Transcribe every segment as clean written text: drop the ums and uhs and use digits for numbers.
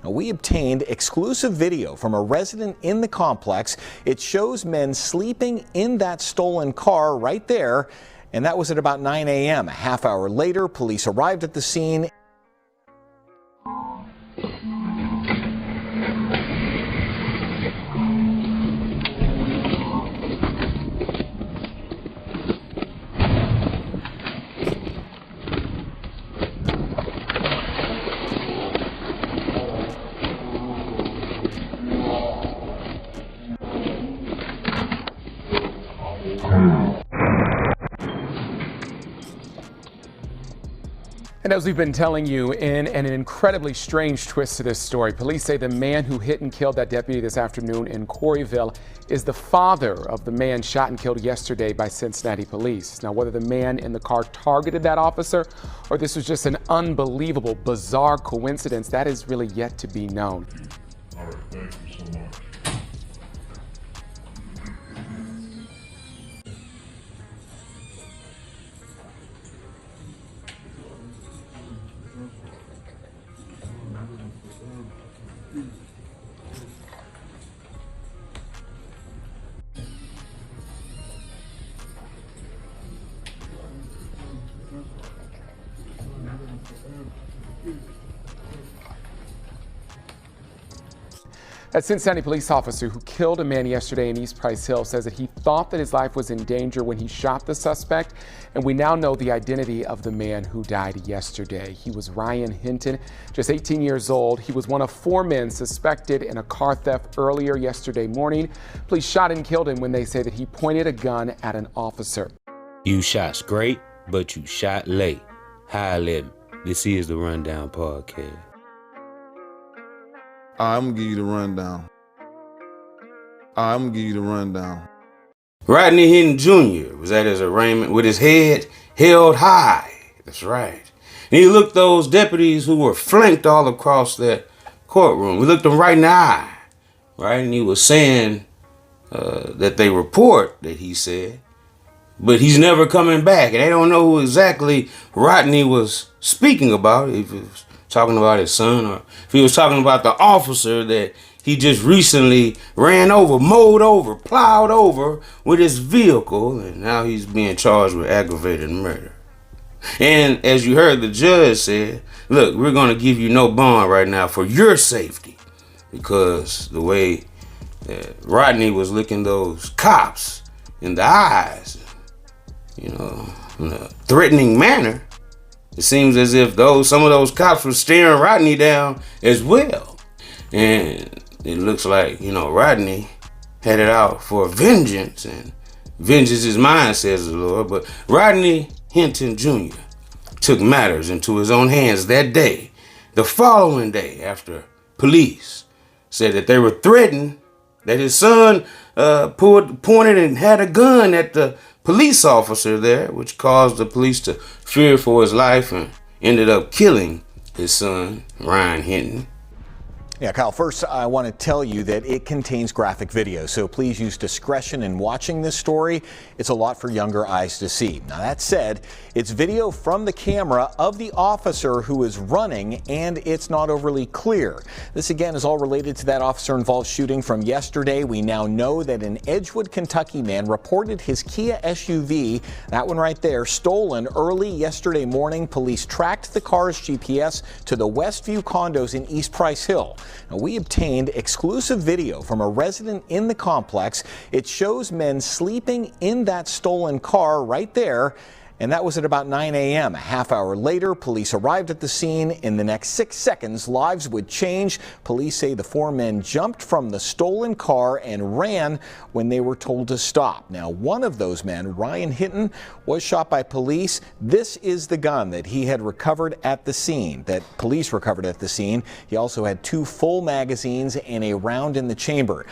Now, we obtained exclusive video from a resident in the complex. It shows men sleeping in that stolen car right there, and that was at about 9 a.m. A half hour later, police arrived at the scene. And as we've been telling you, in an incredibly strange twist to this story, police say the man who hit and killed that deputy this afternoon in Quarryville is the father of the man shot and killed yesterday by Cincinnati police. Now, whether the man in the car targeted that officer or this was just an unbelievable, bizarre coincidence, that is really yet to be known. All right, thank you so much. A Cincinnati police officer who killed a man yesterday in East Price Hill says that he thought that his life was in danger when he shot the suspect, and we now know the identity of the man who died yesterday. He was Ryan Hinton, just 18 years old. He was one of 4 men suspected in a car theft earlier yesterday morning. Police shot and killed him when they say that he pointed a gun at an officer. You shot straight, but you shot late. Hi, Lib. This is the Rundown Podcast. I'm gonna give you the rundown. Rodney Hinton Jr. was at his arraignment with his head held high. That's right. And he looked those deputies who were flanked all across that courtroom. He looked them right in the eye, right? And he was saying that they report that he said, but he's never coming back. And they don't know who exactly Rodney was speaking about, if he was talking about his son or if he was talking about the officer that he just recently ran over, mowed over, plowed over with his vehicle, and now he's being charged with aggravated murder. And as you heard the judge said, look, we're going to give you no bond right now for your safety, because the way that Rodney was looking those cops in the eyes, you know, in a threatening manner, it seems as if some of those cops were staring Rodney down as well. And it looks like, you know, Rodney headed out for vengeance, and vengeance is mine, says the Lord. But Rodney Hinton Jr. took matters into his own hands that day, the following day, after police said that they were threatened, that his son pointed and had a gun at the police officer there, which caused the police to fear for his life and ended up killing his son, Ryan Hinton. Yeah, Kyle, first I want to tell you that it contains graphic video, so please use discretion in watching this story. It's a lot for younger eyes to see. Now, that said, it's video from the camera of the officer who is running, and it's not overly clear. This, again, is all related to that officer-involved shooting from yesterday. We now know that an Edgewood, Kentucky man reported his Kia SUV, that one right there, stolen early yesterday morning. Police tracked the car's GPS to the Westview condos in East Price Hill. Now, we obtained exclusive video from a resident in the complex. It shows men sleeping in that stolen car right there, and that was at about 9 a.m. A half hour later, police arrived at the scene. In the next 6 seconds, lives would change. Police say the 4 men jumped from the stolen car and ran when they were told to stop. Now, one of those men, Ryan Hinton, was shot by police. This is the gun that he had recovered at the scene, that police recovered at the scene. He also had 2 full magazines and a round in the chamber.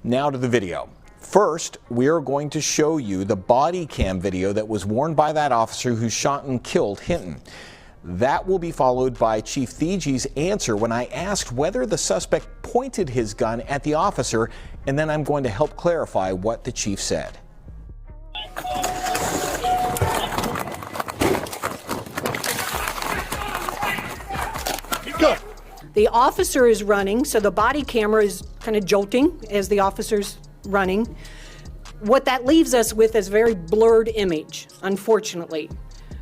Now to the video. First, we're going to show you the body cam video that was worn by that officer who shot and killed Hinton. That will be followed by Chief Thege's answer when I asked whether the suspect pointed his gun at the officer, and then I'm going to help clarify what the chief said. Go. The officer is running, so the body camera is kind of jolting as the officer's running. What that leaves us with is a very blurred image, unfortunately.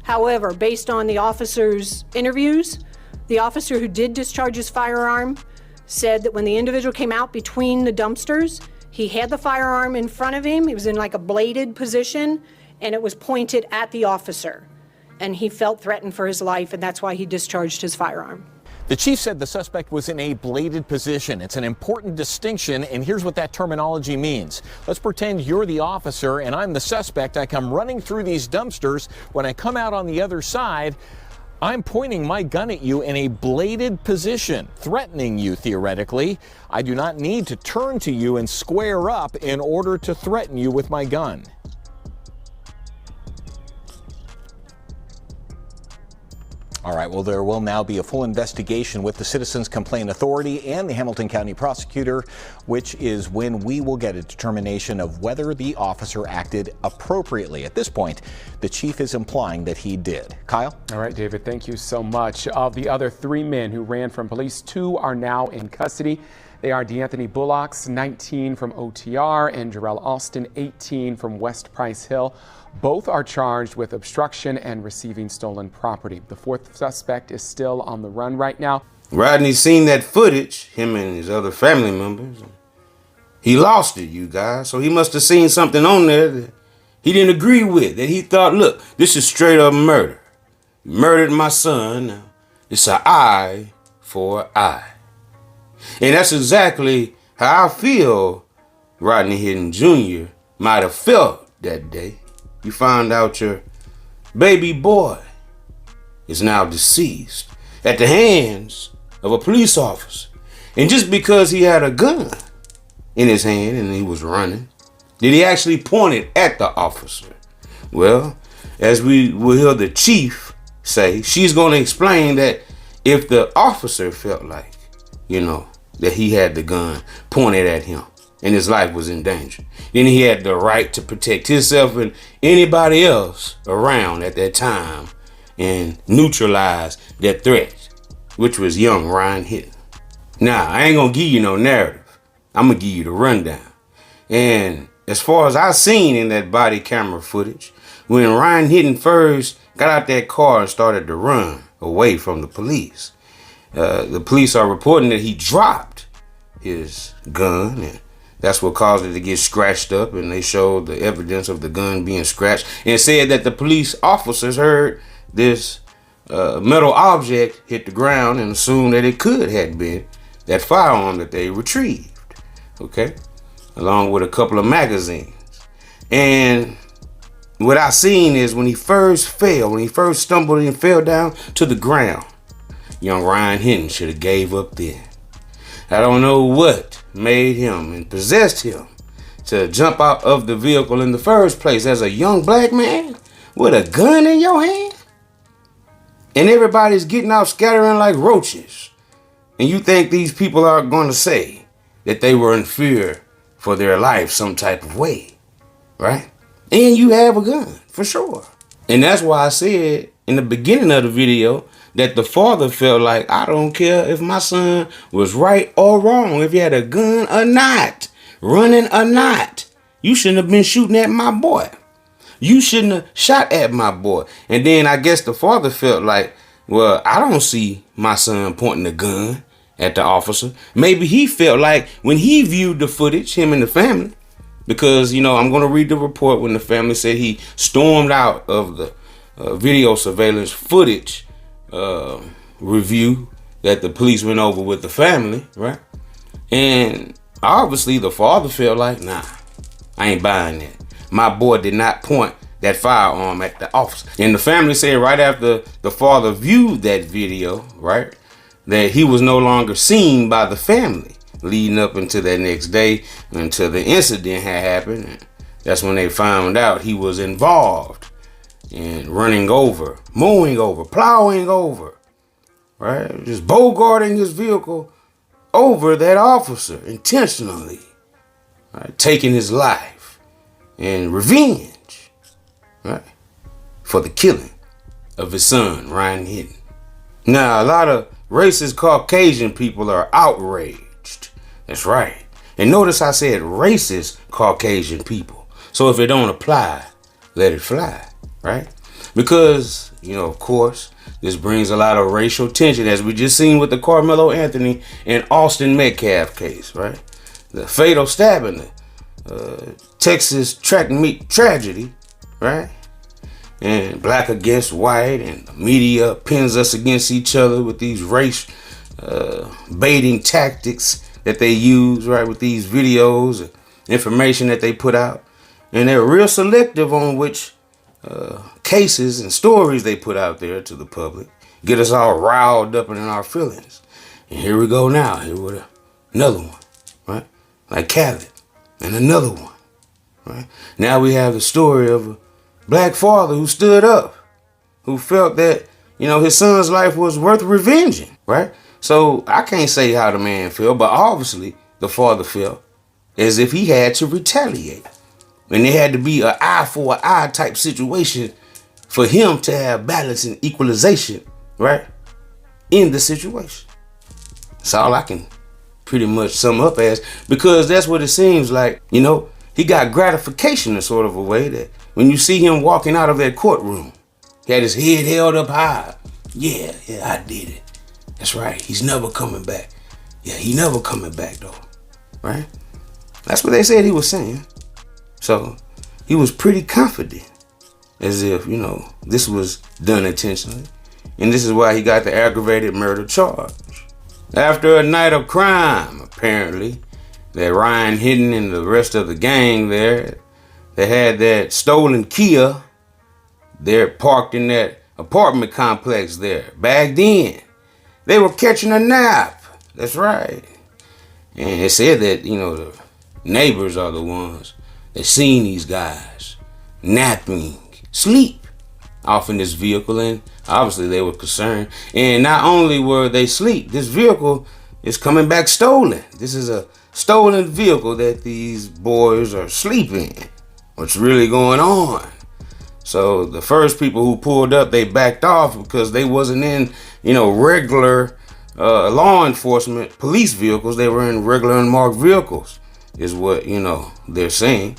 However, based on the officer's interviews, the officer who did discharge his firearm said that when the individual came out between the dumpsters, he had the firearm in front of him. He was in like a bladed position, and it was pointed at the officer. And he felt threatened for his life, and that's why he discharged his firearm. The chief said the suspect was in a bladed position. It's an important distinction, and here's what that terminology means. Let's pretend you're the officer and I'm the suspect. I come running through these dumpsters. When I come out on the other side, I'm pointing my gun at you in a bladed position, threatening you theoretically. I do not need to turn to you and square up in order to threaten you with my gun. All right, well, there will now be a full investigation with the Citizens Complaint Authority and the Hamilton County Prosecutor, which is when we will get a determination of whether the officer acted appropriately. At this point, the chief is implying that he did. Kyle? All right, David, thank you so much. Of the other 3 men who ran from police, 2 are now in custody. They are DeAnthony Bullocks, 19 from OTR, and Jarrell Austin, 18 from West Price Hill. Both are charged with obstruction and receiving stolen property. The 4th suspect is still on the run right now. Rodney seen that footage, him and his other family members. He lost it, you guys. So he must have seen something on there that he didn't agree with, that he thought, look, this is straight up murder. You murdered my son. Now it's an eye for an eye. And that's exactly how I feel Rodney Hinton Jr. might have felt that day. You found out your baby boy is now deceased at the hands of a police officer. And just because he had a gun in his hand and he was running, did he actually point it at the officer? Well, as we will hear the chief say, she's going to explain that if the officer felt like, that he had the gun pointed at him and his life was in danger, then he had the right to protect himself and anybody else around at that time and neutralize that threat, which was young Ryan Hinton. Now, I ain't gonna give you no narrative. I'm gonna give you the rundown. And as far as I seen in that body camera footage, when Ryan Hinton first got out that car and started to run away from the police, the police are reporting that he dropped his gun, and that's what caused it to get scratched up, and they showed the evidence of the gun being scratched and said that the police officers heard this metal object hit the ground and assumed that it could have been that firearm that they retrieved, okay, along with a couple of magazines. And what I seen is when he first stumbled and fell down to the ground, young Ryan Hinton should have gave up then. I don't know what made him and possessed him to jump out of the vehicle in the first place as a young black man with a gun in your hand. And everybody's getting out scattering like roaches. And you think these people are going to say that they were in fear for their life some type of way, right? And you have a gun, for sure. And that's why I said in the beginning of the video that the father felt like, I don't care if my son was right or wrong, if he had a gun or not, running or not. You shouldn't have been shooting at my boy. You shouldn't have shot at my boy. And then I guess the father felt like, well, I don't see my son pointing a gun at the officer. Maybe he felt like when he viewed the footage, him and the family, because, I'm going to read the report when the family said he stormed out of the video surveillance footage review that the police went over with the family, right? And obviously the father felt like, nah, I ain't buying that. My boy did not point that firearm at the officer. And the family said right after the father viewed that video, right, that he was no longer seen by the family leading up into that next day until the incident had happened. And that's when they found out he was involved in running over, mowing over, plowing over, right? Just bogarting his vehicle over that officer intentionally, right? Taking his life in revenge, right? For the killing of his son, Ryan Hinton. Now, a lot of racist Caucasian people are outraged. That's right. And notice I said racist Caucasian people. So if it don't apply, let it fly, right? Because, of course, this brings a lot of racial tension, as we just seen with the Carmelo Anthony and Austin Metcalf case, right? The fatal stabbing, the Texas track meet tragedy, right? And black against white, and the media pins us against each other with these race baiting tactics that they use, right, with these videos and information that they put out. And they're real selective on which cases and stories they put out there to the public. Get us all riled up in our feelings. And here we go now, here with another one, right? Like Khaled, and another one, right? Now we have the story of a black father who stood up, who felt that, his son's life was worth revenging, right? So I can't say how the man felt, but obviously the father felt as if he had to retaliate. And there had to be an eye for an eye type situation for him to have balance and equalization, right, in the situation. That's all I can pretty much sum up as, because that's what it seems like. He got gratification in sort of a way that when you see him walking out of that courtroom, he had his head held up high. Yeah, I did it. That's right. He's never coming back. Yeah, he never coming back though, right? That's what they said he was saying. So he was pretty confident, as if, this was done intentionally. And this is why he got the aggravated murder charge. After a night of crime, apparently, that Ryan Hinton and the rest of the gang there, they had that stolen Kia there parked in that apartment complex there. Back then, they were catching a nap. That's right. And it said that, the neighbors are the ones that seen these guys napping, sleep off in this vehicle, and obviously they were concerned. And not only were they asleep, this vehicle is coming back stolen. This is a stolen vehicle that these boys are sleeping. What's really going on? So the first people who pulled up, they backed off because they wasn't in, regular law enforcement police vehicles. They were in regular unmarked vehicles, is what, they're saying.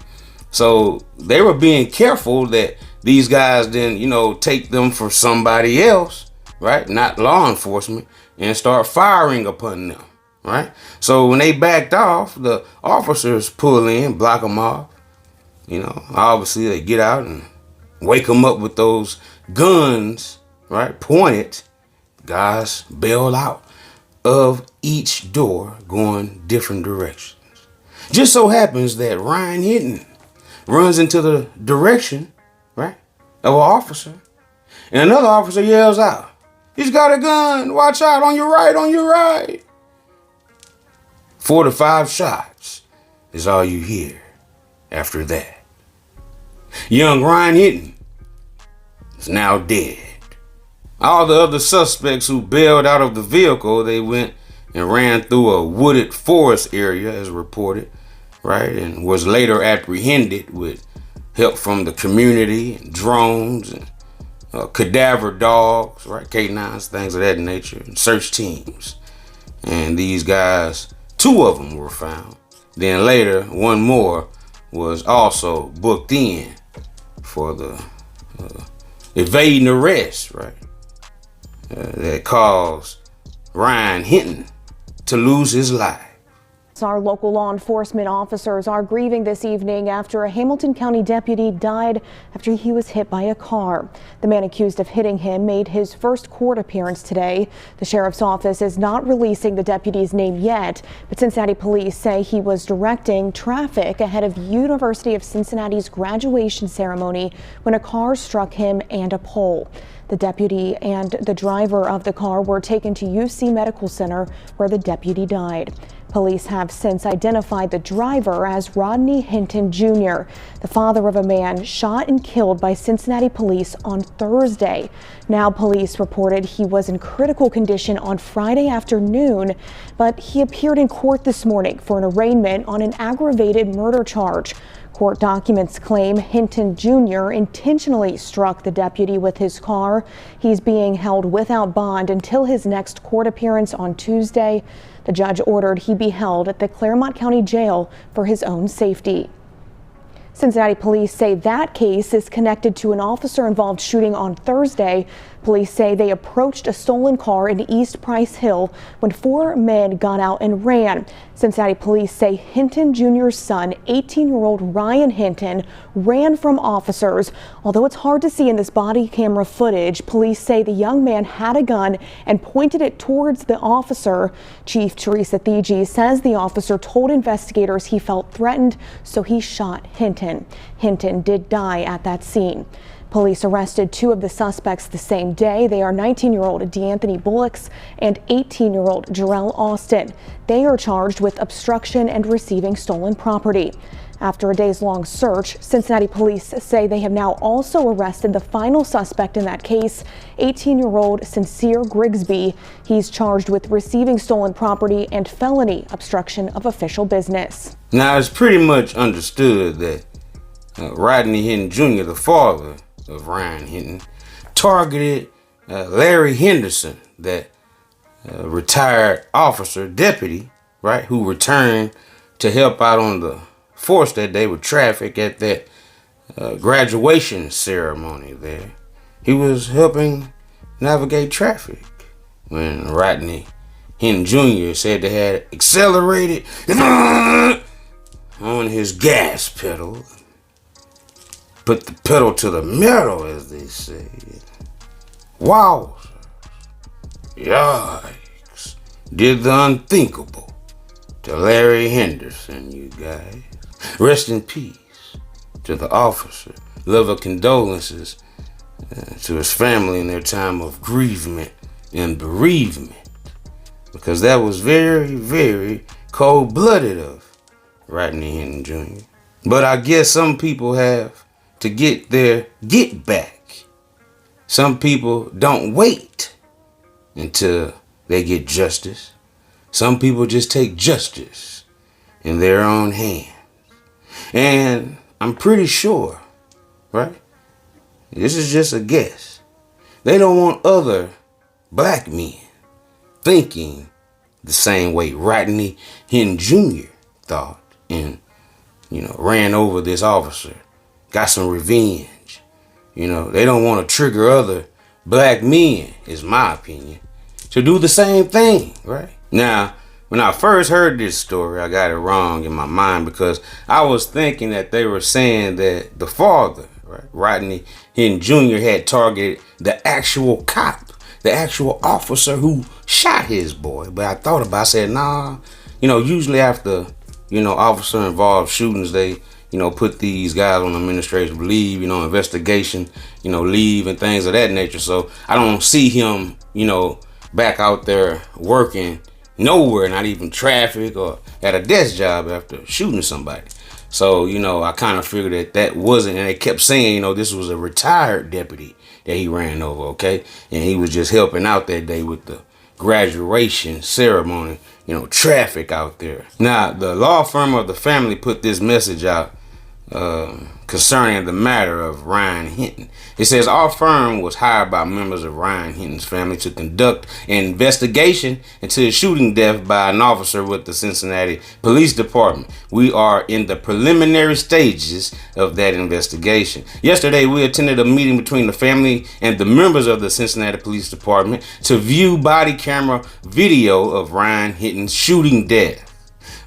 So they were being careful that these guys didn't, take them for somebody else, right? Not law enforcement, and start firing upon them, right? So when they backed off, the officers pull in, block them off. Obviously they get out and wake them up with those guns, right? Pointed. Guys bail out of each door going different directions. Just so happens that Ryan Hinton runs into the direction, right, of an officer. And another officer yells out, "He's got a gun. Watch out, on your right, on your right." 4 to 5 shots is all you hear after that. Young Ryan Hinton is now dead. All the other suspects who bailed out of the vehicle, they went and ran through a wooded forest area, as reported, right, and was later apprehended with help from the community and drones and cadaver dogs, right, K9s, things of that nature, and search teams. And these guys, 2 of them were found. Then later, 1 more was also booked in for the evading arrest, right, that caused Ryan Hinton to lose his life. Our local law enforcement officers are grieving this evening after a Hamilton County deputy died after he was hit by a car. The man accused of hitting him made his first court appearance today. The sheriff's office is not releasing the deputy's name yet, but Cincinnati police say he was directing traffic ahead of University of Cincinnati's graduation ceremony when a car struck him and a pole. The deputy and the driver of the car were taken to UC Medical Center, where the deputy died. Police have since identified the driver as Rodney Hinton Jr., the father of a man shot and killed by Cincinnati police on Thursday. Now police reported he was in critical condition on Friday afternoon, but he appeared in court this morning for an arraignment on an aggravated murder charge. Court documents claim Hinton Jr. intentionally struck the deputy with his car. He's being held without bond until his next court appearance on Tuesday. The judge ordered he be held at the Claremont County Jail for his own safety. Cincinnati police say that case is connected to an officer-involved shooting on Thursday. Police say they approached a stolen car in East Price Hill when 4 men got out and ran. Cincinnati police say Hinton Jr.'s son, 18-year-old Ryan Hinton, ran from officers. Although it's hard to see in this body camera footage, police say the young man had a gun and pointed it towards the officer. Chief Teresa Thigi says the officer told investigators he felt threatened, so he shot Hinton. Hinton did die at that scene. Police arrested 2 of the suspects the same day. They are 19-year-old D'Anthony Bullocks and 18-year-old Jarrell Austin. They are charged with obstruction and receiving stolen property. After a days-long search, Cincinnati police say they have now also arrested the final suspect in that case, 18-year-old Sincere Grigsby. He's charged with receiving stolen property and felony obstruction of official business. Now, it's pretty much understood that Rodney Hinton Jr., the father of Ryan Hinton, targeted Larry Henderson, that retired officer, deputy, right, who returned to help out on the force that day with traffic at that graduation ceremony there. He was helping navigate traffic when Rodney Hinton Jr. said they had accelerated on his gas pedal. Put the pedal to the metal, as they say. Wow. Yikes. Did the unthinkable to Larry Henderson, you guys. Rest in peace to the officer. Love of condolences to his family in their time of grievement and bereavement. Because that was very, very cold-blooded of Rodney Hinton Jr. But I guess some people have to get their get back. Some people don't wait until they get justice. Some people just take justice in their own hands. And I'm pretty sure, right? This is just a guess. They don't want other black men thinking the same way Rodney Hinton Jr. thought and, ran over this officer. Got some revenge. They don't want to trigger other black men, is my opinion, to do the same thing, right? Now, when I first heard this story, I got it wrong in my mind because I was thinking that they were saying that the father, right, Rodney Hinton Jr., had targeted the actual cop, the actual officer who shot his boy. But I thought about it, I said, nah, usually after, officer-involved shootings, they put these guys on administrative leave, investigation, leave and things of that nature. So I don't see him, back out there working nowhere, not even traffic or at a desk job after shooting somebody. So, I kind of figured that wasn't, and they kept saying, this was a retired deputy that he ran over, okay? And he was just helping out that day with the graduation ceremony, traffic out there. Now, the law firm of the family put this message out concerning the matter of Ryan Hinton. It says, our firm was hired by members of Ryan Hinton's family to conduct an investigation into the shooting death by an officer with the Cincinnati Police Department. We are in the preliminary stages of that investigation. Yesterday, we attended a meeting between the family and the members of the Cincinnati Police Department to view body camera video of Ryan Hinton's shooting death.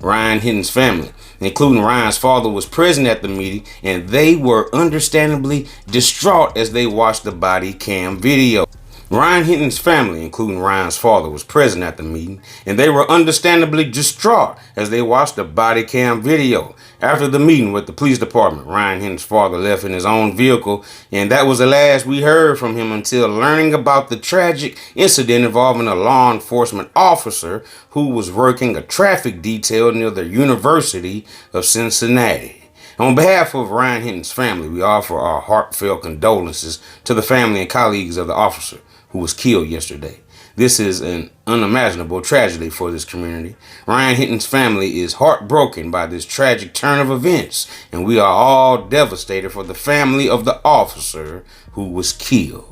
Ryan Hinton's family, including Ryan's father, was present at the meeting, and they were understandably distraught as they watched the body cam video. Ryan Hinton's family, including Ryan's father, was present at the meeting, and they were understandably distraught as they watched the body cam video. After the meeting with the police department, Ryan Hinton's father left in his own vehicle, and that was the last we heard from him until learning about the tragic incident involving a law enforcement officer who was working a traffic detail near the University of Cincinnati. On behalf of Ryan Hinton's family, we offer our heartfelt condolences to the family and colleagues of the officer who was killed yesterday. This is an unimaginable tragedy for this community. Ryan Hinton's family is heartbroken by this tragic turn of events, and we are all devastated for the family of the officer who was killed.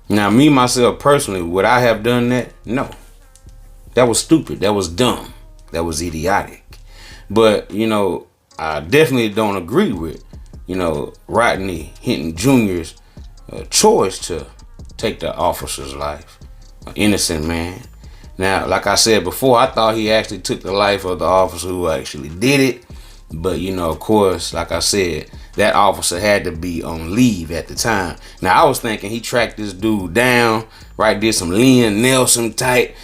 Now, me, myself, personally, would I have done that? No. That was stupid. That was dumb. That was idiotic. But, I definitely don't agree with, Rodney Hinton Jr.'s choice to take the officer's life. An innocent man. Now, like I said before, I thought he actually took the life of the officer who actually did it. But, of course, like I said, that officer had to be on leave at the time. Now, I was thinking he tracked this dude down, right? Did some Liam Nelson type,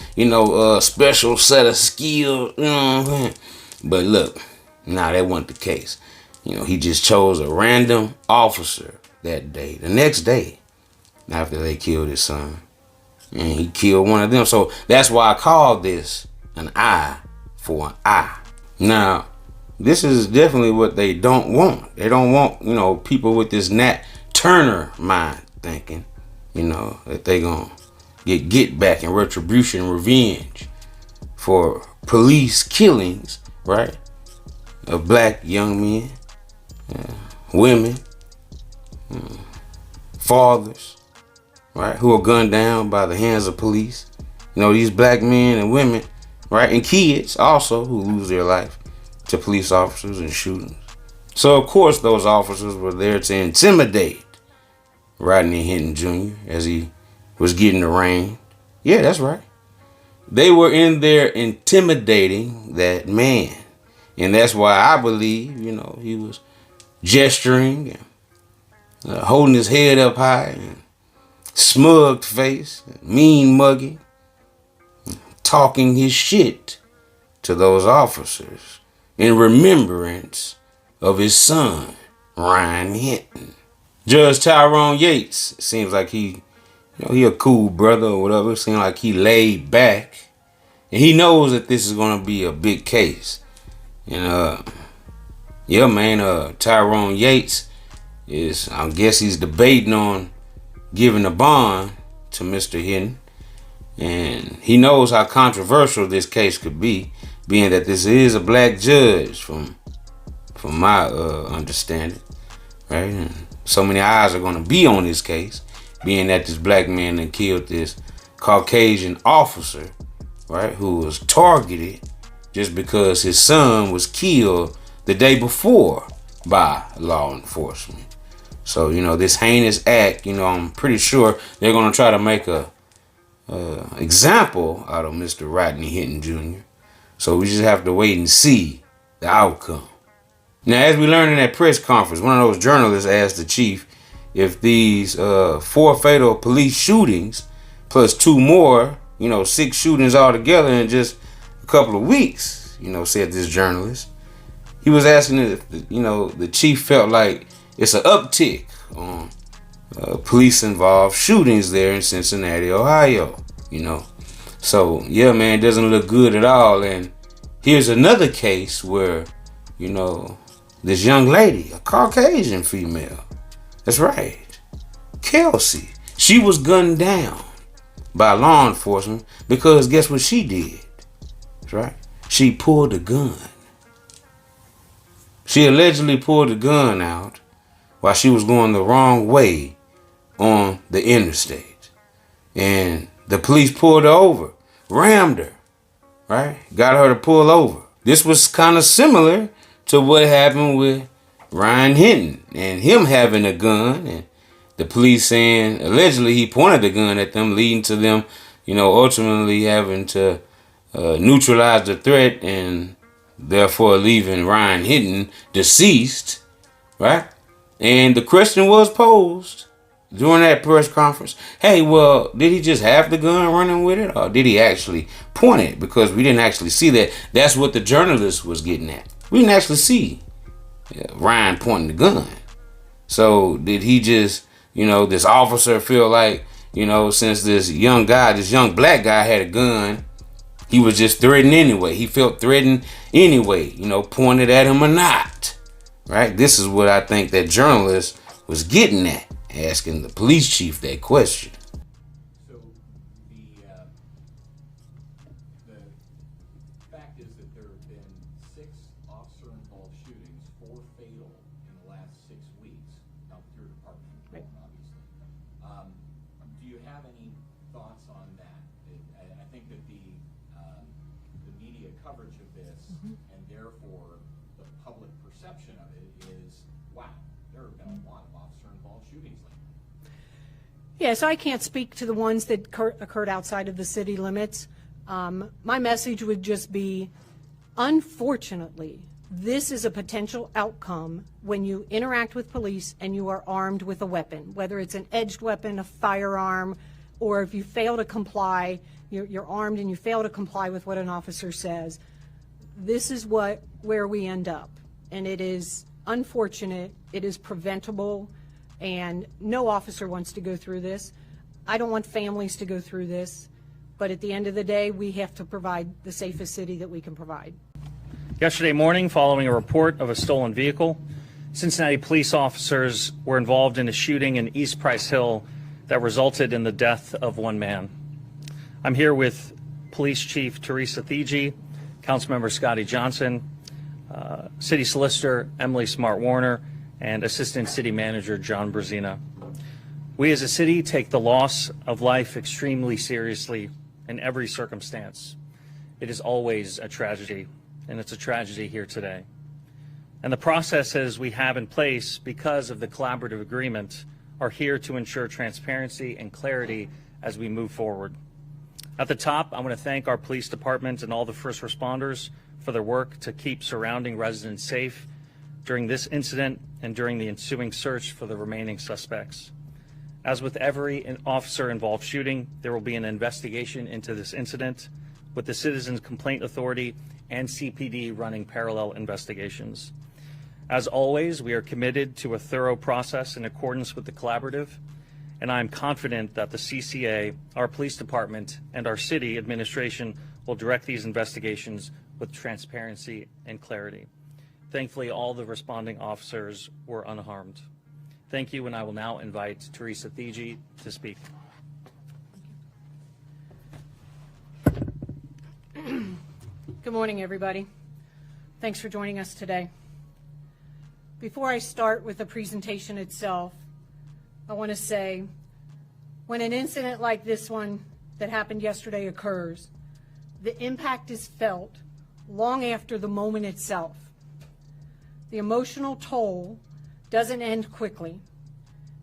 special set of skills, you know what I'm saying? But look, that wasn't the case. He just chose a random officer that day, the next day, after they killed his son. And he killed one of them. So that's why I call this an eye for an eye. Now, this is definitely what they don't want. They don't want, people with this Nat Turner mind thinking, that they gonna get back and retribution, revenge for police killings, right? Of black young men, women, fathers, right? Who are gunned down by the hands of police. These black men and women, right? And kids also who lose their life to police officers and shootings. So, of course, those officers were there to intimidate Rodney Hinton Jr. as he was getting arraigned. Yeah, that's right. They were in there intimidating that man. And that's why I believe, he was gesturing and holding his head up high and smugged face, mean mugging, talking his shit to those officers in remembrance of his son, Ryan Hinton. Judge Tyrone Yates seems like he a cool brother or whatever. Seems like he laid back, and he knows that this is gonna be a big case. And Tyrone Yates I guess he's debating on giving a bond to Mr. Hinton, and he knows how controversial this case could be, being that this is a black judge from my understanding, right? And so many eyes are going to be on this case, being that this black man that killed this Caucasian officer, right, who was targeted just because his son was killed the day before by law enforcement. So, this heinous act, I'm pretty sure they're going to try to make a example out of Mr. Rodney Hinton Jr. So we just have to wait and see the outcome. Now, as we learned in that press conference, one of those journalists asked the chief if these 4 fatal police shootings plus 2 more, 6 shootings altogether in just a couple of weeks, said this journalist. He was asking if, the chief felt like it's an uptick on police-involved shootings there in Cincinnati, Ohio, So, yeah, man, it doesn't look good at all. And here's another case where, this young lady, a Caucasian female, that's right, Kelsey, she was gunned down by law enforcement because guess what she did? That's right, she pulled a gun. She allegedly pulled the gun out while she was going the wrong way on the interstate. And the police pulled her over, rammed her, right? Got her to pull over. This was kind of similar to what happened with Ryan Hinton and him having a gun and the police saying allegedly he pointed the gun at them, leading to them, ultimately having to neutralize the threat and therefore leaving Ryan Hinton deceased, right? And the question was posed during that press conference, hey, well, did he just have the gun running with it, or did he actually point it? Because we didn't actually see that. That's what the journalist was getting at. We didn't actually see Ryan pointing the gun. So did he just, this officer feel like, since this young black guy had a gun, he was just threatened anyway. He felt threatened anyway, pointed at him or not, right? This is what I think that journalist was getting at, asking the police chief that question. So 4 fatal in the last 6 weeks. Now, your department, Right. obviously. Do you have any thoughts on that? I think that the media coverage of this and therefore the public perception of it is, wow, there have been a lot of officer-involved shootings lately. Yeah, so I can't speak to the ones that occurred outside of the city limits. My message would just be, unfortunately, this is a potential outcome when you interact with police and you are armed with a weapon, whether it's an edged weapon, a firearm, or if you fail to comply, you're armed and you fail to comply with what an officer says. This is where we end up, and it is unfortunate, it is preventable, and no officer wants to go through this. I don't want families to go through this, but at the end of the day, we have to provide the safest city that we can provide. Yesterday morning, following a report of a stolen vehicle, Cincinnati police officers were involved in a shooting in East Price Hill that resulted in the death of 1 man. I'm here with Police Chief Teresa Thigi, Councilmember Scotty Johnson, City Solicitor Emily Smart-Warner, and Assistant City Manager John Brzezina. We as a city take the loss of life extremely seriously in every circumstance. It is always a tragedy, and it's a tragedy here today. And the processes we have in place because of the collaborative agreement are here to ensure transparency and clarity as we move forward. At the top, I want to thank our police department and all the first responders for their work to keep surrounding residents safe during this incident and during the ensuing search for the remaining suspects. As with every officer-involved shooting, there will be an investigation into this incident with the Citizens Complaint Authority and CPD running parallel investigations. As always, we are committed to a thorough process in accordance with the collaborative, and I am confident that the CCA, our police department, and our city administration will direct these investigations with transparency and clarity. Thankfully, all the responding officers were unharmed. Thank you, and I will now invite Teresa Thigi to speak. Good morning, everybody. Thanks for joining us today. Before I start with the presentation itself, I want to say, when an incident like this one that happened yesterday occurs, the impact is felt long after the moment itself. The emotional toll doesn't end quickly.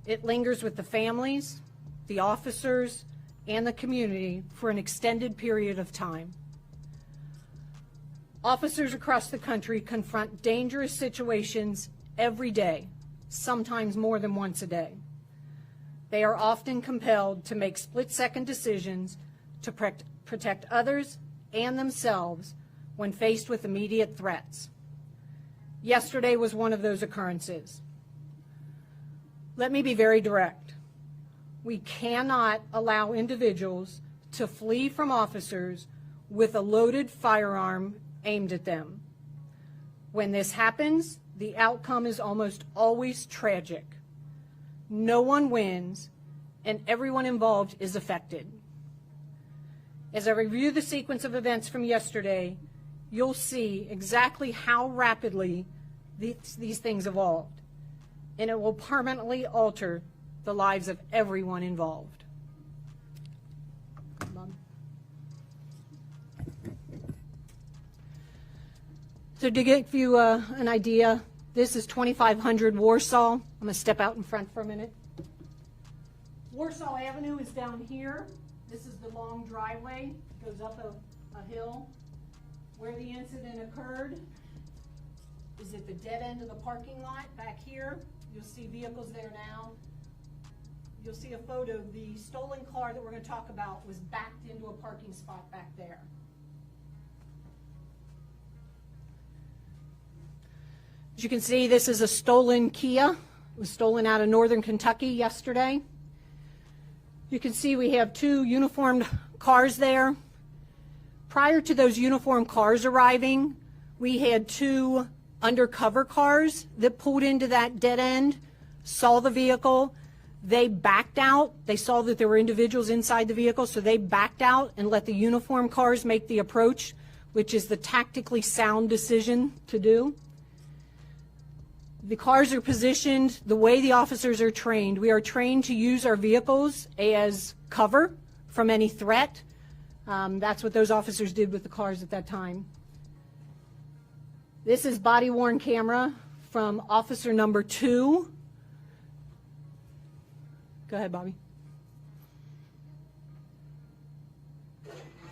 It lingers with the families, the officers, and the community for an extended period of time. Officers across the country confront dangerous situations every day, sometimes more than once a day. They are often compelled to make split-second decisions to protect others and themselves when faced with immediate threats. Yesterday was one of those occurrences. Let me be very direct. We cannot allow individuals to flee from officers with a loaded firearm aimed at them. When this happens, the outcome is almost always tragic. No one wins, and everyone involved is affected. As I review the sequence of events from yesterday, you'll see exactly how rapidly these things evolved, and it will permanently alter the lives of everyone involved. So to give you an idea, this is 2500 Warsaw. I'm going to step out in front for a minute. Warsaw Avenue is down here. This is the long driveway. It goes up a hill. Where the incident occurred is at the dead end of the parking lot back here. You'll see vehicles there now. You'll see a photo. The stolen car that we're going to talk about was backed into a parking spot back there. As you can see, this is a stolen Kia. It was stolen out of northern Kentucky yesterday. You can see we have 2 uniformed cars there. Prior to those uniformed cars arriving, we had 2 undercover cars that pulled into that dead end, saw the vehicle. They backed out. They saw that there were individuals inside the vehicle, so they backed out and let the uniformed cars make the approach, which is the tactically sound decision to do. The cars are positioned the way the officers are trained. We are trained to use our vehicles as cover from any threat. That's what those officers did with the cars at that time. This is body-worn camera from officer number 2. Go ahead, Bobby.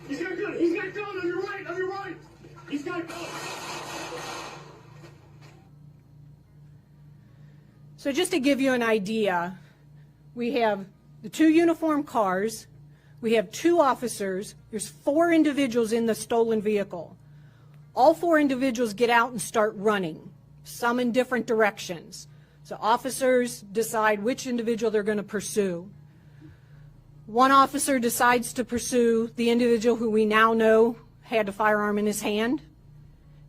He's got a gun. He's got a gun on your right. On your right. He's got a gun. So just to give you an idea, we have the 2 uniformed cars. We have 2 officers. There's 4 individuals in the stolen vehicle. All 4 individuals get out and start running, some in different directions. So officers decide which individual they're going to pursue. One officer decides to pursue the individual who we now know had a firearm in his hand.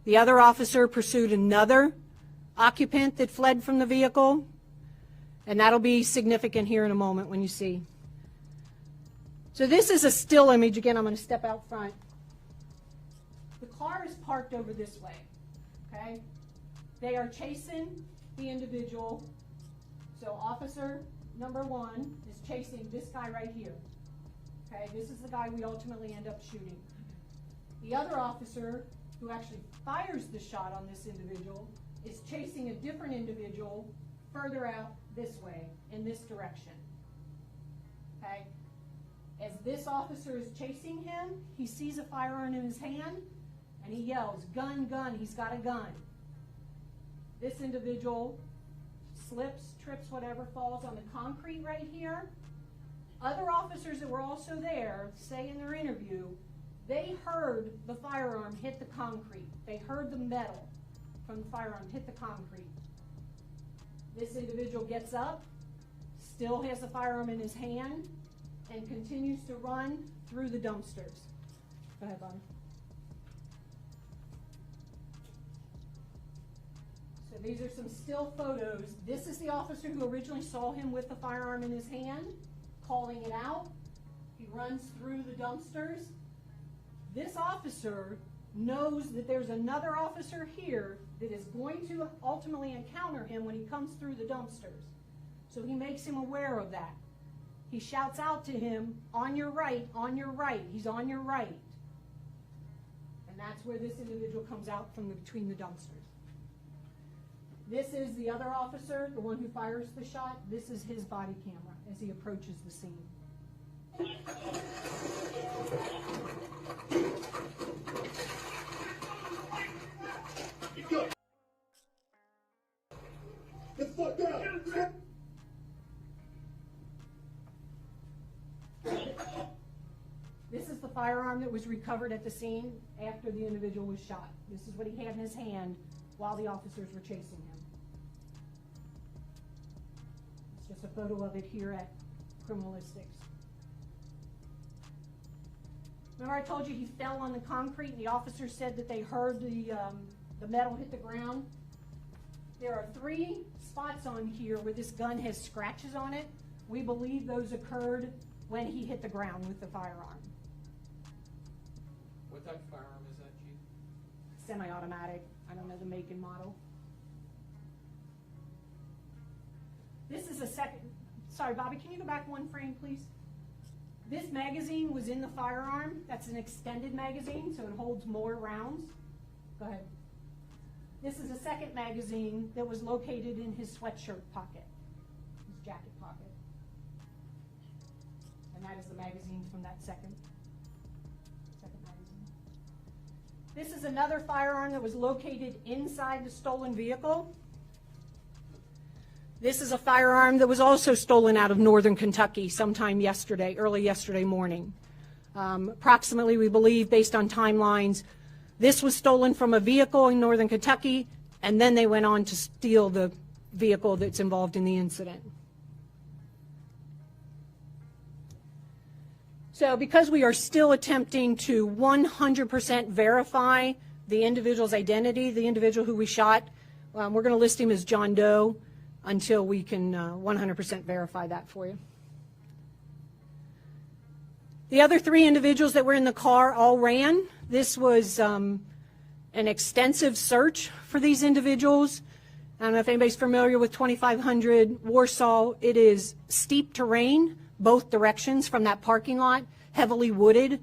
The other officer pursued another occupant that fled from the vehicle, and that'll be significant here in a moment when you see. So this is a still image. Again, I'm going to step out front. The car is parked over this way, okay? They are chasing the individual. So officer number 1 is chasing this guy right here, okay? This is the guy we ultimately end up shooting. The other officer, who actually fires the shot on this individual, is chasing a different individual further out this way, in this direction, okay? As this officer is chasing him, he sees a firearm in his hand, and he yells, "Gun, gun, he's got a gun." This individual slips, trips, whatever, falls on the concrete right here. Other officers that were also there say in their interview, they heard the firearm hit the concrete. They heard the metal from the firearm hit the concrete. This individual gets up, still has the firearm in his hand, and continues to run through the dumpsters. Go ahead, Bonnie. So these are some still photos. This is the officer who originally saw him with the firearm in his hand, calling it out. He runs through the dumpsters. This officer knows that there's another officer here that is going to ultimately encounter him when he comes through the dumpsters. So he makes him aware of that. He shouts out to him, "On your right, on your right." He's on your right. And that's where this individual comes out from between the dumpsters. This is the other officer, the one who fires the shot. This is his body camera as he approaches the scene. Get the fuck down. This is the firearm that was recovered at the scene after the individual was shot. This is what he had in his hand while the officers were chasing him. It's just a photo of it here at Criminalistics. Remember I told you he fell on the concrete and the officers said that they heard the metal hit the ground? There are 3 spots on here where this gun has scratches on it. We believe those occurred when he hit the ground with the firearm. What type of firearm is that, Chief? Semi-automatic. I don't know the make and model. This is a second. Sorry, Bobby, can you go back 1 frame, please? This magazine was in the firearm. That's an extended magazine, so it holds more rounds. Go ahead. This is a second magazine that was located in his sweatshirt pocket, his jacket pocket. And that is the magazine from that second magazine. This is another firearm that was located inside the stolen vehicle. This is a firearm that was also stolen out of northern Kentucky sometime yesterday, early yesterday morning. Approximately, we believe, based on timelines, this was stolen from a vehicle in northern Kentucky, and then they went on to steal the vehicle that's involved in the incident. So because we are still attempting to 100% verify the individual's identity, the individual who we shot, we're going to list him as John Doe until we can 100% verify that for you. The other 3 individuals that were in the car all ran. This was an extensive search for these individuals. I don't know if anybody's familiar with 2500 Warsaw. It is steep terrain, both directions from that parking lot, heavily wooded.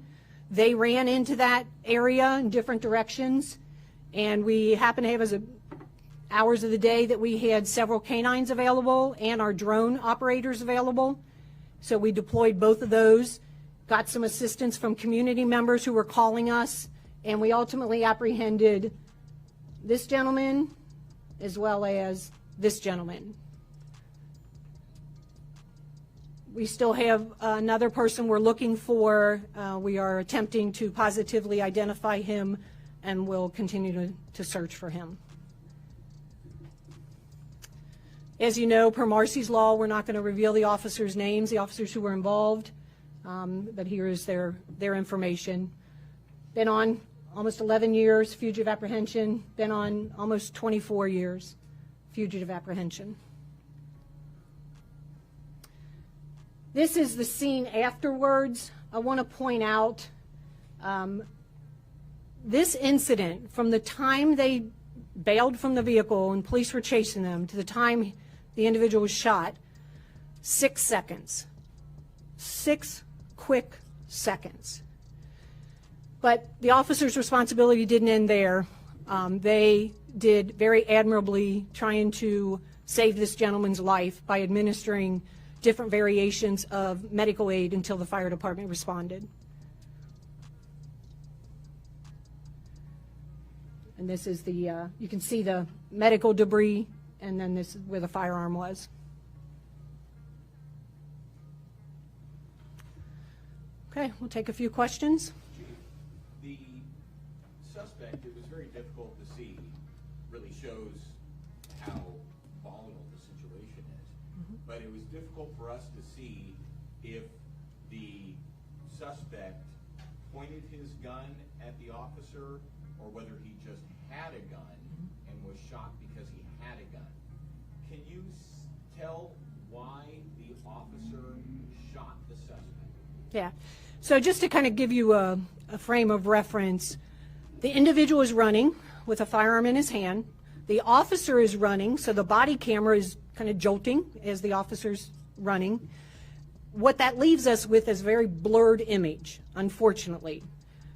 They ran into that area in different directions, and we happen to have as hours of the day that we had several canines available and our drone operators available. So we deployed both of those, got some assistance from community members who were calling us, and we ultimately apprehended this gentleman as well as this gentleman. We still have another person we're looking for. We are attempting to positively identify him, and we'll continue to search for him. As you know, per Marcy's law, we're not going to reveal the officers' names, the officers who were involved, but here is their information. Been on almost 11 years, fugitive apprehension. Been on almost 24 years, fugitive apprehension. This is the scene afterwards. I want to point out this incident, from the time they bailed from the vehicle and police were chasing them to the time the individual was shot, 6 seconds. 6 quick seconds. But the officer's responsibility didn't end there. They did very admirably trying to save this gentleman's life by administering different variations of medical aid until the fire department responded. And this is the, you can see the medical debris, and then this is where the firearm was. Okay, we'll take a few questions. The suspect, it was very difficult to see, really shows how volatile the situation is. But it was difficult for us to see if the suspect pointed his gun at the officer or whether he just had a gun and was shot because he had a gun. Can you tell why the officer shot the suspect? Yeah. So just to kind of give you a frame of reference, the individual is running with a firearm in his hand. The officer is running, so the body camera is kind of jolting as the officer's running. What that leaves us with is a very blurred image, unfortunately.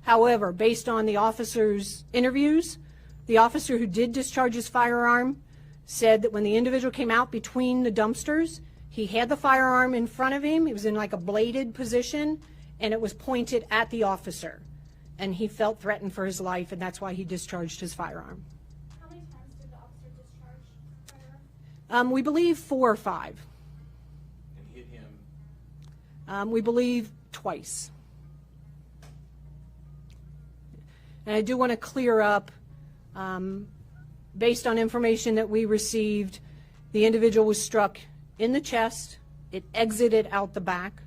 However, based on the officer's interviews, the officer who did discharge his firearm said that when the individual came out between the dumpsters, he had the firearm in front of him. It was in like a bladed position, and it was pointed at the officer. And he felt threatened for his life, and that's why he discharged his firearm. How many times did the officer discharge the firearm? We believe 4 or 5. And hit him? We believe twice. And I do want to clear up, based on information that we received, the individual was struck in the chest. It exited out the back.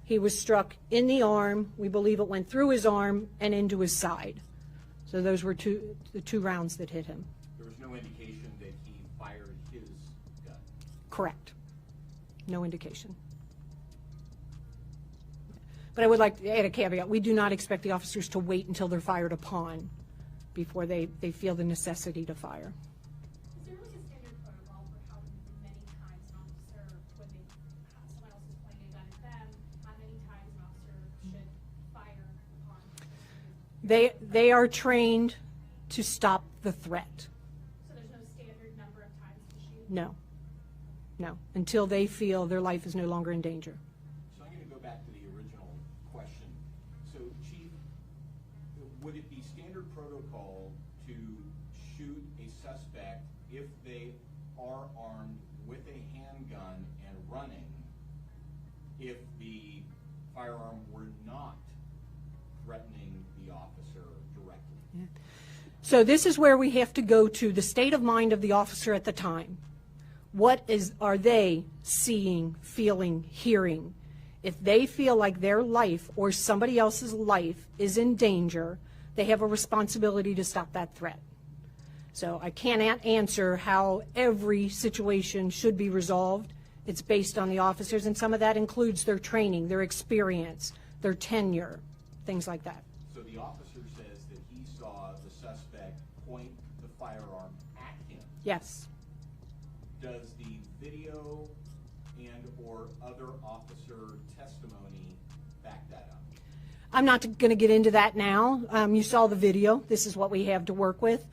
He was struck in the arm. We believe it went through his arm and into his side. So those were the two rounds that hit him. There was no indication that he fired his gun? Correct. No indication. But I would like to add a caveat. We do not expect the officers to wait until they're fired upon before they feel the necessity to fire. Is there like a standard protocol for how many times an officer, when someone else is pointing a gun at them, how many times an officer should fire upon? They are trained to stop the threat. So there's no standard number of times to shoot? No. No. Until they feel their life is no longer in danger. So I'm going to go back to the original question. So, Chief, would it be standard protocol to shoot a suspect if they are armed with a handgun and running if the firearm were not threatening the officer directly? Yeah. So this is where we have to go to the state of mind of the officer at the time. What are they seeing, feeling, hearing? If they feel like their life or somebody else's life is in danger, they have a responsibility to stop that threat. So I can't answer how every situation should be resolved. It's based on the officers, and some of that includes their training, their experience, their tenure, things like that. So the officer says that he saw the suspect point the firearm at him. Yes. Does the video and or other officer testimony back that up? I'm not going to get into that now. You saw the video. This is what we have to work with.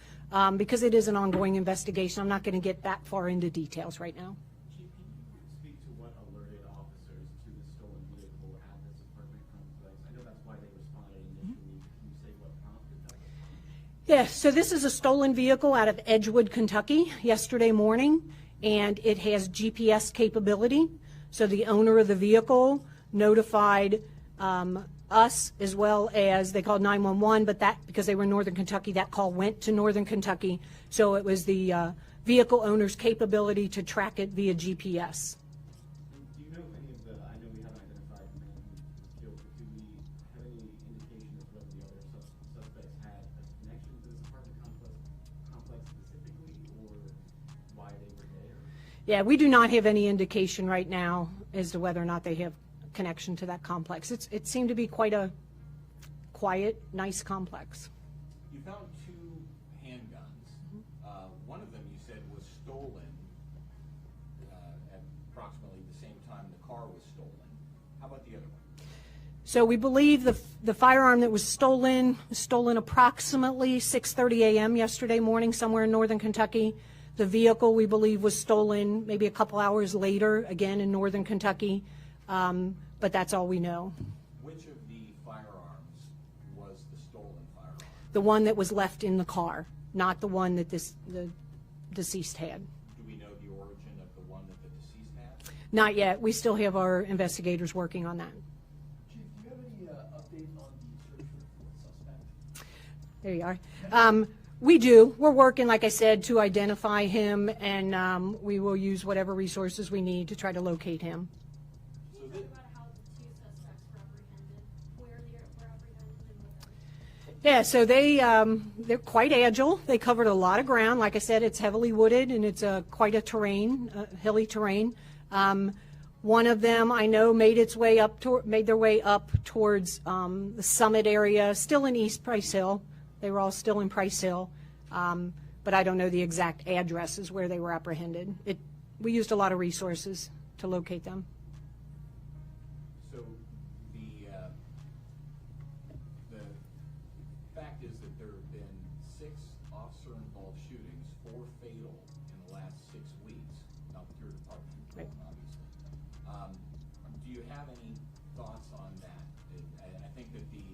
Because it is an ongoing investigation, I'm not going to get that far into details right now. Chief, can you speak to what alerted officers to the stolen vehicle at this apartment complex? I know that's why they responded initially. Can you say what prompted that response? Yeah, so this is a stolen vehicle out of Edgewood, Kentucky, yesterday morning, and it has GPS capability. So the owner of the vehicle notified us, as well as they called 911, but that, because they were in Northern Kentucky, that call went to Northern Kentucky. So it was the vehicle owner's capability to track it via GPS. Do you know if any of the, I know we haven't identified the man who was killed, but do we have any indication of whether the other suspects had a connection to this apartment complex specifically, or why they were there? Yeah, we do not have any indication right now as to whether or not they have connection to that complex. It seemed to be quite a quiet, nice complex. You found 2 handguns. One of them you said was stolen at approximately the same time the car was stolen. How about the other one? So we believe the firearm that was stolen approximately 6:30 a.m. yesterday morning somewhere in Northern Kentucky. The vehicle we believe was stolen maybe a couple hours later, again in Northern Kentucky. But that's all we know. Which of the firearms was the stolen firearm? The one that was left in the car, not the one that the deceased had. Do we know the origin of the one that the deceased had? Not yet. We still have our investigators working on that. Chief, do you have any update on the search for the suspect? There you are. We do. We're working, like I said, to identify him, and we will use whatever resources we need to try to locate him. Can you talk about how the 2 suspects were apprehended, where they were apprehended, and what they... Yeah, so they're quite agile. They covered a lot of ground. Like I said, it's heavily wooded, and it's quite a terrain, hilly terrain. One of them I know made their way up towards the summit area, still in East Price Hill. They were all still in Price Hill, but I don't know the exact addresses where they were apprehended. We used a lot of resources to locate them. So the fact is that there have been 6 officer-involved shootings, 4 fatal in the last 6 weeks. Not with your department, Right. obviously. Do you have any thoughts on that? I think that the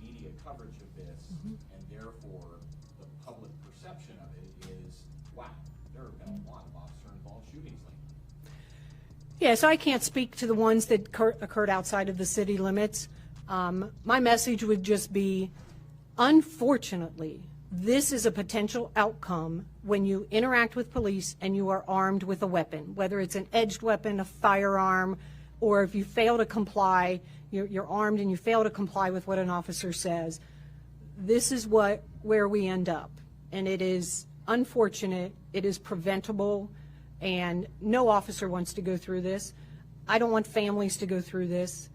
media coverage of this, and therefore the public perception of it is, wow, there have been a lot of officer-involved shootings lately. Yeah, so I can't speak to the ones that occurred outside of the city limits. My message would just be, unfortunately, this is a potential outcome when you interact with police and you are armed with a weapon, whether it's an edged weapon, a firearm, or if you fail to comply, you're armed and you fail to comply with what an officer says. This is where we end up, and it is unfortunate. It is preventable, and no officer wants to go through this. I don't want families to go through this,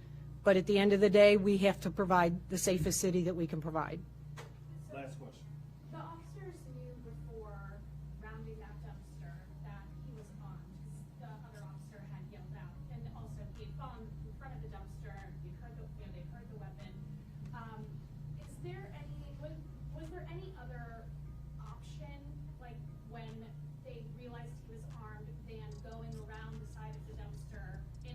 but at the end of the day, we have to provide the safest city that we can provide. Last question. The officers knew before rounding that dumpster that he was armed. The other officer had yelled out, and also he had fallen in front of the dumpster. They heard the weapon. Was there any other option, like when they realized he was armed, than going around the side of the dumpster to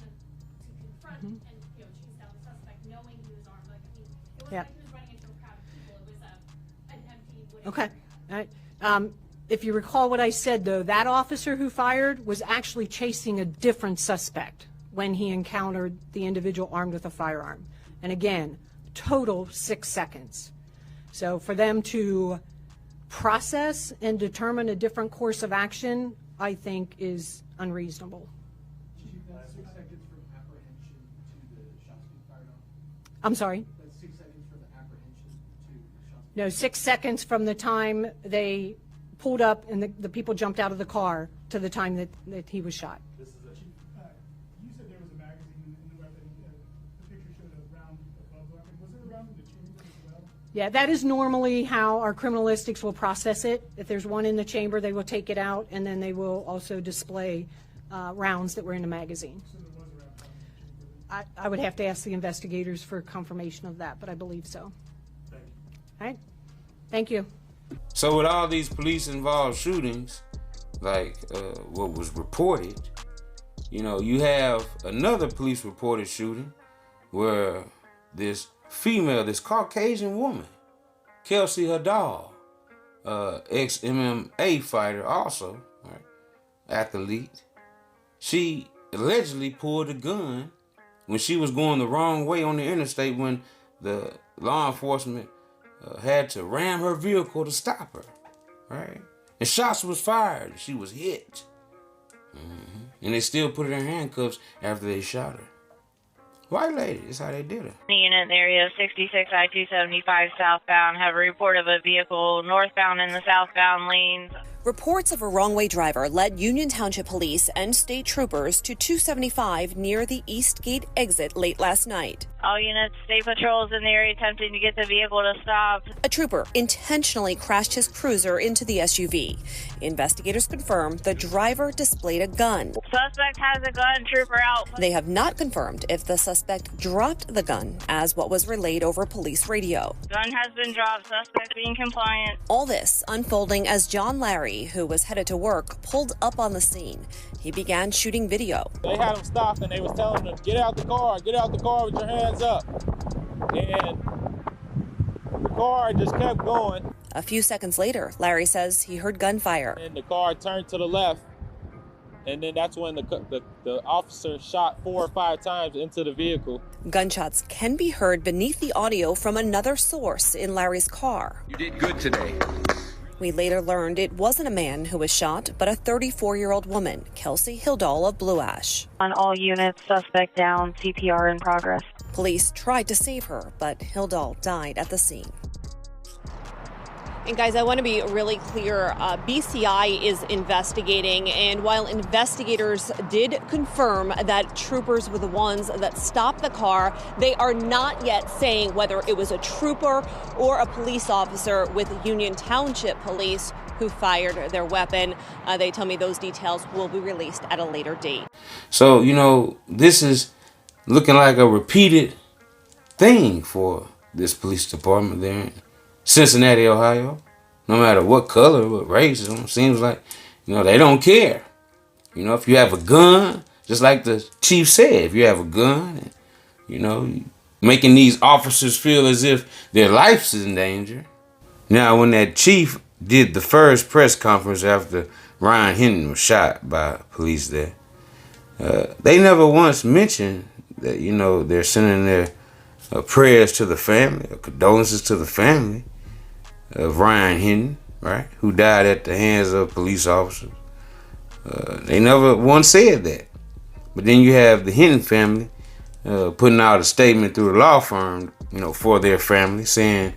confront and chase down the suspect, knowing he was armed? Like, I mean, it wasn't like he was running into a crowd of people. It was an empty wooden Okay. area. All right. If you recall what I said, though, that officer who fired was actually chasing a different suspect when he encountered the individual armed with a firearm. And again, total 6 seconds. So for them to process and determine a different course of action, I think is unreasonable. Chief, that's 6 seconds from apprehension to the shots being fired off. I'm sorry? That's 6 seconds from the apprehension to the shots. No, 6 seconds from the time they pulled up and the people jumped out of the car to the time that he was shot. This is a chief. You said there was a magazine in the weapon. The picture showed a round above the weapon. Was there a round in the chamber as well? Yeah, that is normally how our criminalistics will process it. If there's one in the chamber, they will take it out, and then they will also display rounds that were in the magazine. I would have to ask the investigators for confirmation of that, but I believe so. Thank you. All right. Thank you. So with all these police-involved shootings, like what was reported, you know, you have another police-reported shooting where this female, this Caucasian woman, Kelsey Hadal, ex-MMA fighter also, right, athlete, she allegedly pulled a gun when she was going the wrong way on the interstate when the law enforcement had to ram her vehicle to stop her, right? And shots was fired. She was hit. And they still put her in handcuffs after they shot her. White lady, that's how they did it. The unit in the area of 66 I-275 southbound have a report of a vehicle northbound in the southbound lanes. Reports of a wrong-way driver led Union Township Police and state troopers to 275 near the East Gate exit late last night. All units, state patrols in the area attempting to get the vehicle to stop. A trooper intentionally crashed his cruiser into the SUV. Investigators confirmed the driver displayed a gun. Suspect has a gun, trooper out. They have not confirmed if the suspect dropped the gun, as what was relayed over police radio. Gun has been dropped, suspect being compliant. All this unfolding as John Larry, who was headed to work, pulled up on the scene. He began shooting video. They had him stopped and they was telling him, get out the car with your hands up. And the car just kept going. A few seconds later, Larry says he heard gunfire. And the car turned to the left. And then that's when the officer shot 4 or 5 times into the vehicle. Gunshots can be heard beneath the audio from another source in Larry's car. You did good today. We later learned it wasn't a man who was shot, but a 34-year-old woman, Kelsey Hildal of Blue Ash. On all units, suspect down, CPR in progress. Police tried to save her, but Hildal died at the scene. And guys, I want to be really clear. BCI is investigating, and while investigators did confirm that troopers were the ones that stopped the car, they are not yet saying whether it was a trooper or a police officer with Union Township Police who fired their weapon. They tell me those details will be released at a later date. So, you know, this is looking like a repeated thing for this police department there in Cincinnati, Ohio. No matter what color, what race, it seems like, you know, they don't care. You know, if you have a gun, just like the chief said, if you have a gun, you know, making these officers feel as if their lives is in danger. Now, when that chief did the first press conference after Ryan Hinton was shot by police there, they never once mentioned that, you know, they're sending their prayers to the family, or condolences to the family of Ryan Hinton, right, who died at the hands of police officers. They never once said that. But then you have the Hinton family putting out a statement through the law firm, you know, for their family, saying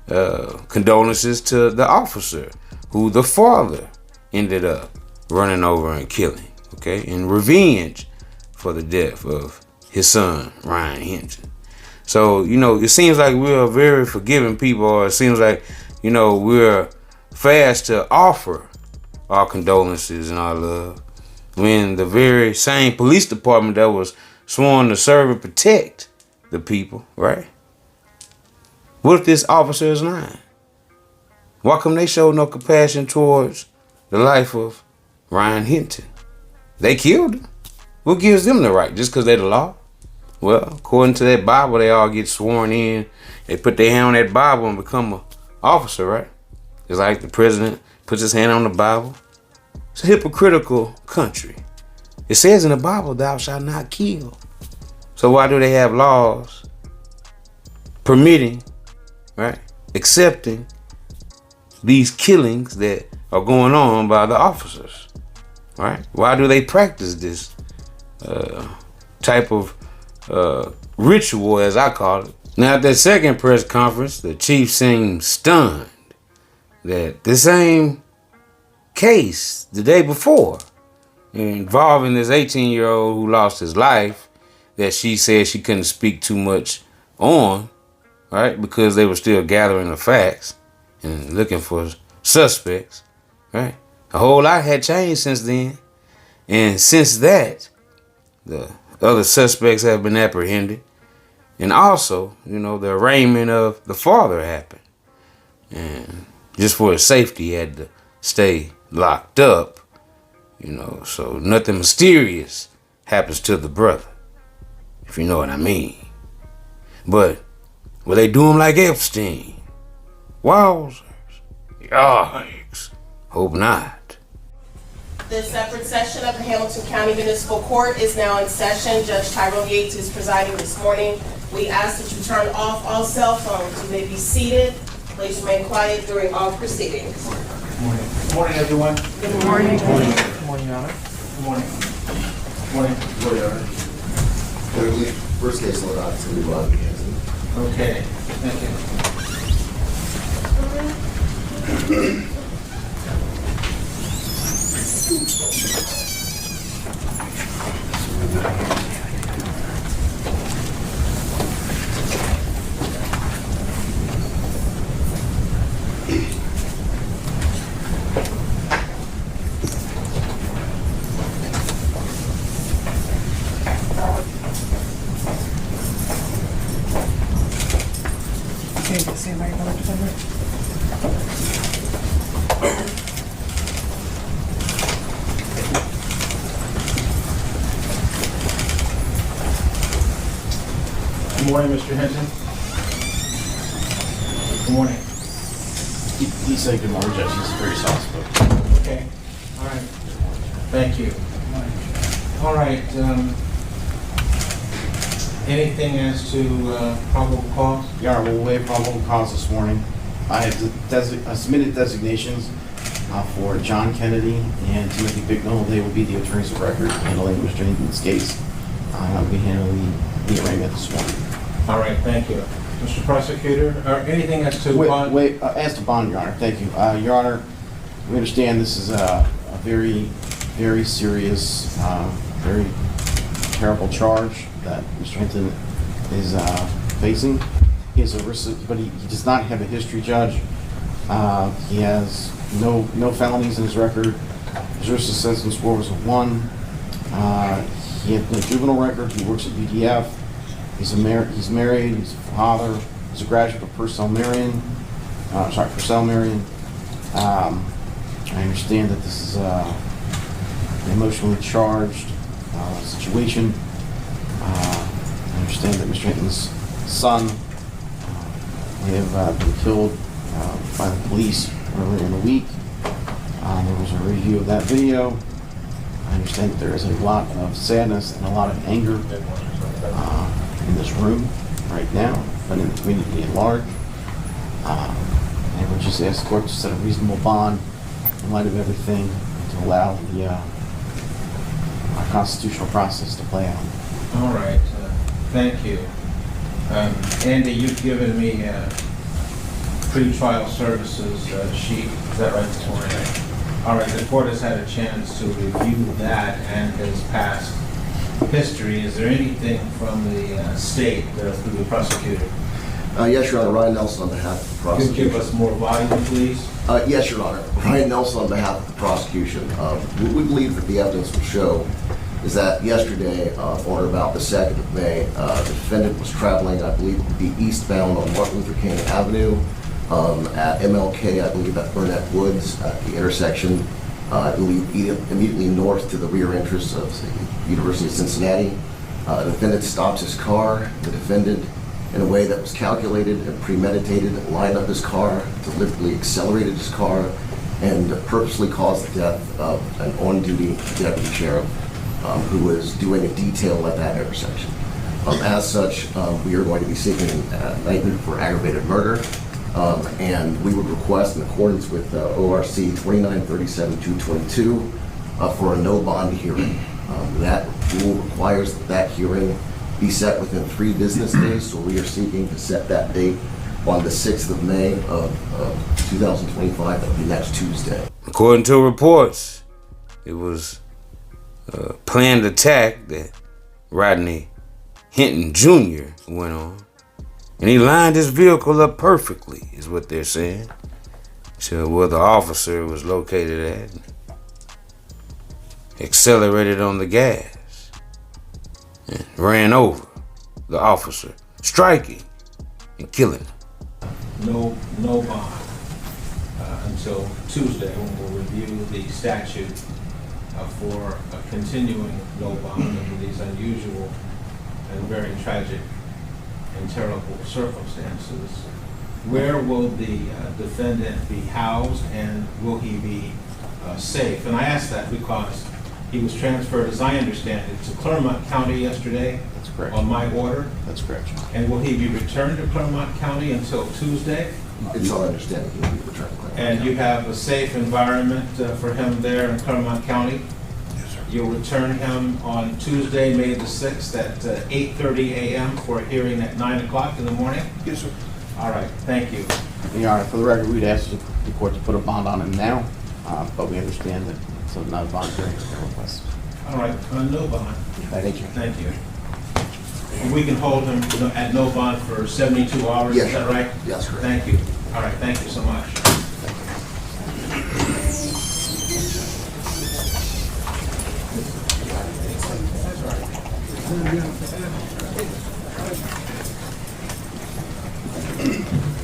condolences to the officer who the father ended up running over and killing, okay, in revenge for the death of his son, Ryan Hinton. So, you know, it seems like we're very forgiving people, or it seems like, you know, we're fast to offer our condolences and our love when the very same police department that was sworn to serve and protect the people, right? What if this officer is lying? Why come they show no compassion towards the life of Ryan Hinton? They killed him. What gives them the right? Just because they're the law? Well, according to that Bible, they all get sworn in. They put their hand on that Bible and become an officer, right? It's like the president puts his hand on the Bible. It's a hypocritical country. It says in the Bible, thou shalt not kill. So why do they have laws permitting, right, accepting these killings that are going on by the officers, right? Why do they practice this type of ritual, as I call it? Now, at that second press conference, the chief seemed stunned that the same case the day before involving this 18-year-old who lost his life, that she said she couldn't speak too much on, right? Because they were still gathering the facts and looking for suspects, right? A whole lot had changed since then. And since that, the other suspects have been apprehended. And also, you know, the arraignment of the father happened. And just for his safety, he had to stay locked up, you know, so nothing mysterious happens to the brother, if you know what I mean. But will they do him like Epstein? Wowzers. Yikes. Hope not. The separate session of the Hamilton County Municipal Court is now in session. Judge Tyrone Yates is presiding this morning. We ask that you turn off all cell phones. You may be seated. Please remain quiet during all proceedings. Good morning. Good morning, everyone. Good morning. Good morning. Good morning, Your Honor. Good morning. Good morning. Good morning, Your Honor. First case on the docket is going to be Ron Hansen. Okay. Thank you. Good morning, Mr. Henson. Good morning. He said good morning, Judge. He's very soft-spoken. Okay. All right. Thank you. All right. Anything as to probable cause? Your Honor, we'll waive probable cause this morning. I have submitted designations for John Kennedy and Timothy Bicknell. They will be the attorneys of record handling Mr. Hinton's case. I'll be handling the arraignment this morning. All right, thank you. Mr. Prosecutor, or anything as to bond? As to bond, Your Honor, thank you. Your Honor, we understand this is a very, very serious, very terrible charge that Mr. Hinton is facing. He has a risk, but he does not have a history, Judge. He has no felonies in his record. His risk assessment score was a 1. He had no juvenile record. He works at BDF. He's married. He's a father. He's a graduate of Purcell Marion. I understand that this is an emotionally charged situation. I understand that Mr. Hinton's son may have been killed by the police earlier in the week. There was a review of that video. I understand that there is a lot of sadness and a lot of anger in this room right now, but in the community at large. And we just ask the court to set a reasonable bond in light of everything and to allow the our constitutional process to play out. All right, thank you. Andy, you've given me a pre-trial services sheet. Is that right this morning? All right, the court has had a chance to review that and his past history. Is there anything from the state through the prosecutor? Yes, Your Honor. Ryan Nelson on behalf of the prosecution. Could you give us more volume, please? Yes, Your Honor. Ryan Nelson on behalf of the prosecution. What we believe that the evidence will show is that yesterday, on or about the 2nd of May, the defendant was traveling, I believe, to be eastbound on Martin Luther King Avenue at MLK, I believe at Burnett Woods, at the intersection, I believe immediately north to the rear entrance of the University of Cincinnati. The defendant stops his car. The defendant, in a way that was calculated and premeditated, lined up his car, deliberately accelerated his car, and purposely caused the death of an on-duty deputy sheriff who was doing a detail at that intersection. As such, we are going to be seeking indictment for aggravated murder, and we would request, in accordance with ORC 2937-222, for a no bond hearing. That rule requires that hearing be set within 3 business days, so we are seeking to set that date on the 6th of May of 2025, that would be next Tuesday. According to reports, it was a planned attack that Rodney Hinton Jr. went on. And he lined his vehicle up perfectly, is what they're saying. So where the officer was located at, accelerated on the gas and ran over the officer, striking and killing him. No bond until Tuesday, when we'll review the statute for a continuing no bond under these unusual and very tragic and terrible circumstances. Where will the defendant be housed, and will he be safe? And I ask that because he was transferred, as I understand it, to Clermont County yesterday. That's correct. On my order. That's correct. And will he be returned to Clermont County until Tuesday? It's our understanding he will be returned to Clermont And County. you have a safe environment for him there in Clermont County? Yes, sir. You'll return him on Tuesday, May the 6th at 8:30 a.m. for a hearing at 9 o'clock in the morning? Yes, sir. All right, thank you. Your Honor, for the record, we'd ask the court to put a bond on him now, but we understand that it's not a voluntary request. All right, no bond. Thank you. Thank you. And we can hold him at no bond for 72 hours, Yes, is that right? yes, correct. Thank you. All right, thank you so much.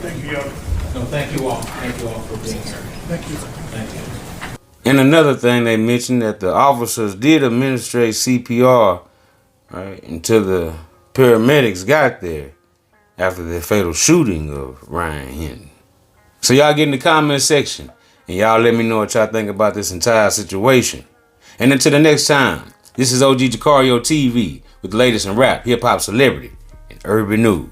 Thank you, Young. No, thank you all. Thank you all for being here. Thank you. Thank you. And another thing they mentioned, that the officers did administrate CPR, right, until the paramedics got there after the fatal shooting of Ryan Hinton. So y'all get in the comment section and y'all let me know what y'all think about this entire situation. And until the next time, this is OG Jucario TV with the latest in rap, hip hop, celebrity, and urban news.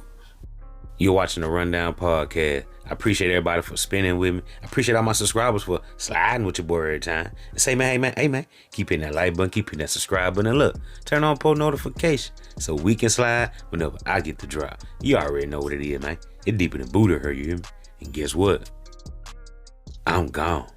You're watching the Rundown Podcast. I appreciate everybody for spinning with me. I appreciate all my subscribers for sliding with your boy every time. And say, man, hey man, keep hitting that like button, keep hitting that subscribe button, and look, turn on post notification so we can slide whenever I get the drop. You already know what it is, man. It's deeper than Buddha, you hear me? And guess what? I'm gone.